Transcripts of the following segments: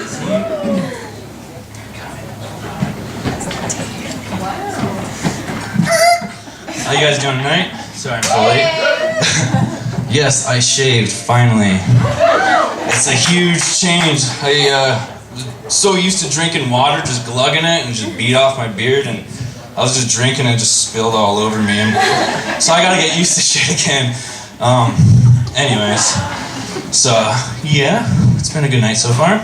How you guys doing tonight? Sorry I'm so late. Yes, I shaved, finally. It's a huge change. I was so used to drinking water, just glugging it and just beat off my beard, and I was just drinking and it just spilled all over me. And so I gotta get used to shit again. Anyways, so yeah, it's been a good night so far.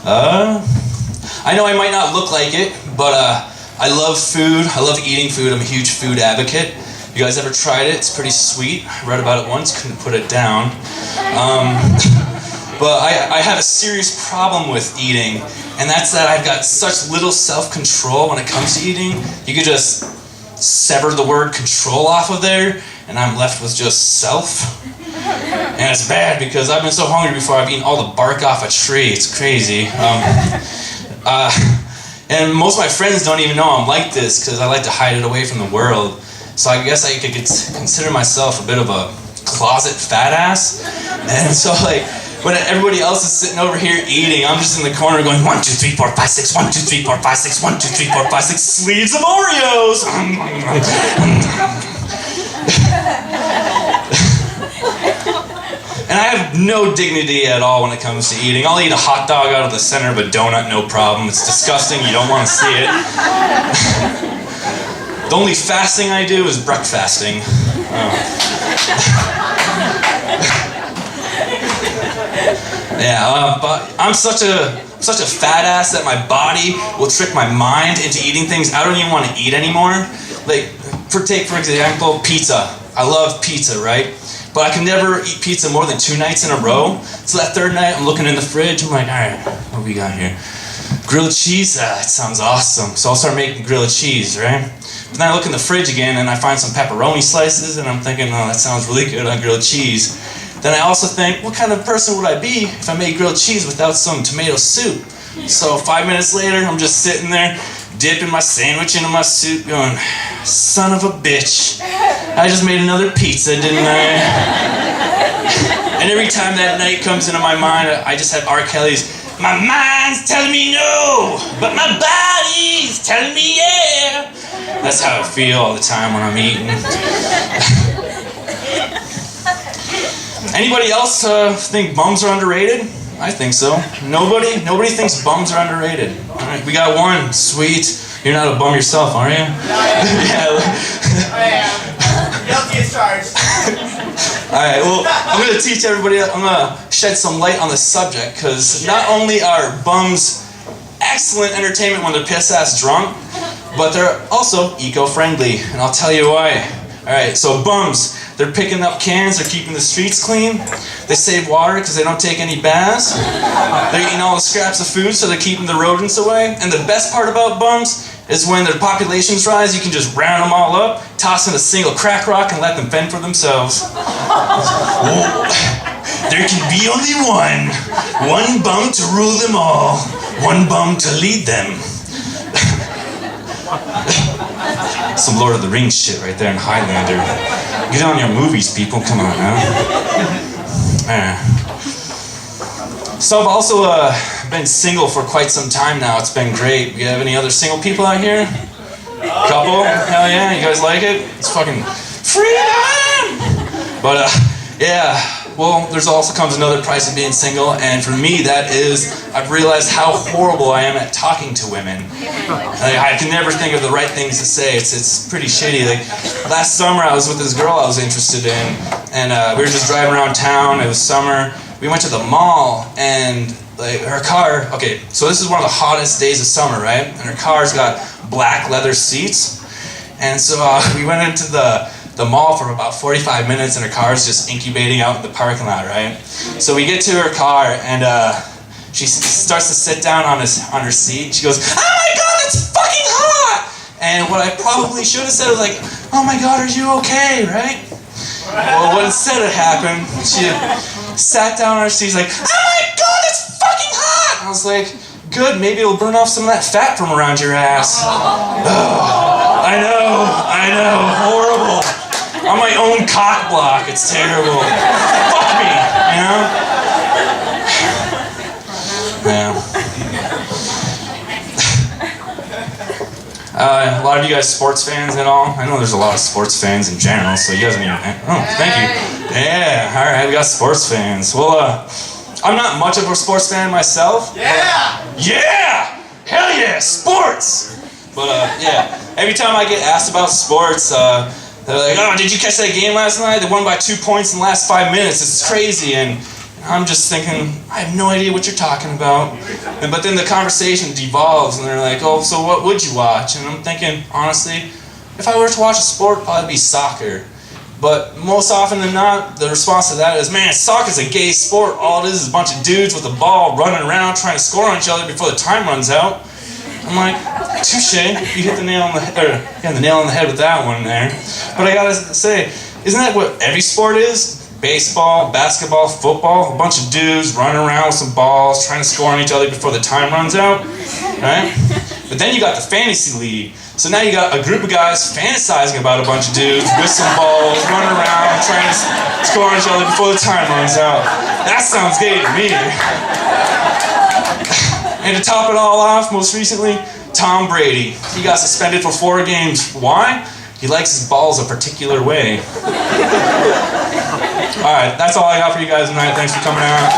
I know I might not look like it, but I love food. I love eating food. I'm a huge food advocate. You guys ever tried it? It's pretty sweet. I read about it once, couldn't put it down. But I have a serious problem with eating, and that's that I've got such little self-control when it comes to eating. You could just sever the word control off of there, and I'm left with just self. And it's bad because I've been so hungry before I've eaten all the bark off a tree. It's crazy. And most of my friends don't even know I'm like this because I like to hide it away from the world. So I guess I could consider myself a bit of a closet fat ass. And so like, when everybody else is sitting over here eating, I'm just in the corner going 1, 2, 3, 4, 5, 6, 1, 2, 3, 4, 5, 6, 1, 2, 3, 4, 5, 6 sleeves of Oreos. And I have no dignity at all when it comes to eating. I'll eat a hot dog out of the center of a donut, no problem. It's disgusting, you don't want to see it. The only fasting I do is breakfasting. But I'm such a fat ass that my body will trick my mind into eating things I don't even want to eat anymore. Like, take for example, pizza. I love pizza, right? But I can never eat pizza more than 2 nights in a row. So that third night, I'm looking in the fridge. I'm like, all right, what we got here? Grilled cheese? It sounds awesome. So I'll start making grilled cheese, right? But then I look in the fridge again and I find some pepperoni slices and I'm thinking, oh, that sounds really good on grilled cheese. Then I also think, what kind of person would I be if I made grilled cheese without some tomato soup? So 5 minutes later, I'm just sitting there, dipping my sandwich into my soup, going, son of a bitch. I just made another pizza, didn't I? And every time that night comes into my mind, I just have R. Kelly's, my mind's telling me no, but my body's telling me yeah. That's how I feel all the time when I'm eating. Anybody else think bums are underrated? I think so. Nobody thinks bums are underrated. All right, we got one. Sweet. You're not a bum yourself, are you? Yeah. I am. Guilty as charged. All right. Well, I'm going to teach everybody. I'm going to shed some light on the subject because not only are bums excellent entertainment when they're piss ass drunk, but they're also eco-friendly, and I'll tell you why. All right. So bums. They're picking up cans, they're keeping the streets clean, they save water because they don't take any baths, they're eating all the scraps of food so they're keeping the rodents away, and the best part about bums is when their populations rise, you can just round them all up, toss in a single crack rock and let them fend for themselves. There can be only one bum to rule them all, one bum to lead them. Some Lord of the Rings shit right there in Highlander. Get on your movies, people. Come on now. So I've also been single for quite some time now. It's been great. You have any other single people out here? Couple? Hell yeah. You guys like it? It's fucking freedom! But yeah. Well, there's also comes another price of being single, and for me, that is, I've realized how horrible I am at talking to women. I can never think of the right things to say. It's pretty shitty. Like last summer, I was with this girl I was interested in, and we were just driving around town. It was summer. We went to the mall, and like her car. Okay, so this is one of the hottest days of summer, right? And her car's got black leather seats, and so we went into the mall for about 45 minutes and her car's just incubating out in the parking lot, right? So we get to her car and she starts to sit down on her seat. She goes, oh my God, it's fucking hot! And what I probably should have said was like, oh my God, are you okay, right? Well, what instead had happened, she sat down on her seat, like, oh my God, it's fucking hot! I was like, good, maybe it'll burn off some of that fat from around your ass. I know, horrible. I'm my own cock block, it's terrible. Fuck me, you know? Yeah. A lot of you guys sports fans and all? I know there's a lot of sports fans in general, so you guys don't even... Oh, thank you. Yeah, alright, we got sports fans. Well, I'm not much of a sports fan myself. Yeah! Yeah! Hell yeah, sports! But yeah, every time I get asked about sports, they're like, oh, did you catch that game last night? They won by 2 points in the last 5 minutes. It's crazy. And I'm just thinking, I have no idea what you're talking about. But then the conversation devolves, and they're like, oh, so what would you watch? And I'm thinking, honestly, if I were to watch a sport, it'd probably be soccer. But most often than not, the response to that is, man, soccer's a gay sport. All it is a bunch of dudes with a ball running around trying to score on each other before the time runs out. I'm like, touche, you hit the nail on the head with that one there. But I gotta say, isn't that what every sport is? Baseball, basketball, football, a bunch of dudes running around with some balls, trying to score on each other before the time runs out, right? But then you got the fantasy league. So now you got a group of guys fantasizing about a bunch of dudes with some balls, running around, trying to score on each other before the time runs out. That sounds gay to me. And to top it all off, most recently, Tom Brady. He got suspended for 4 games. Why? He likes his balls a particular way. Alright, that's all I got for you guys tonight. Thanks for coming out.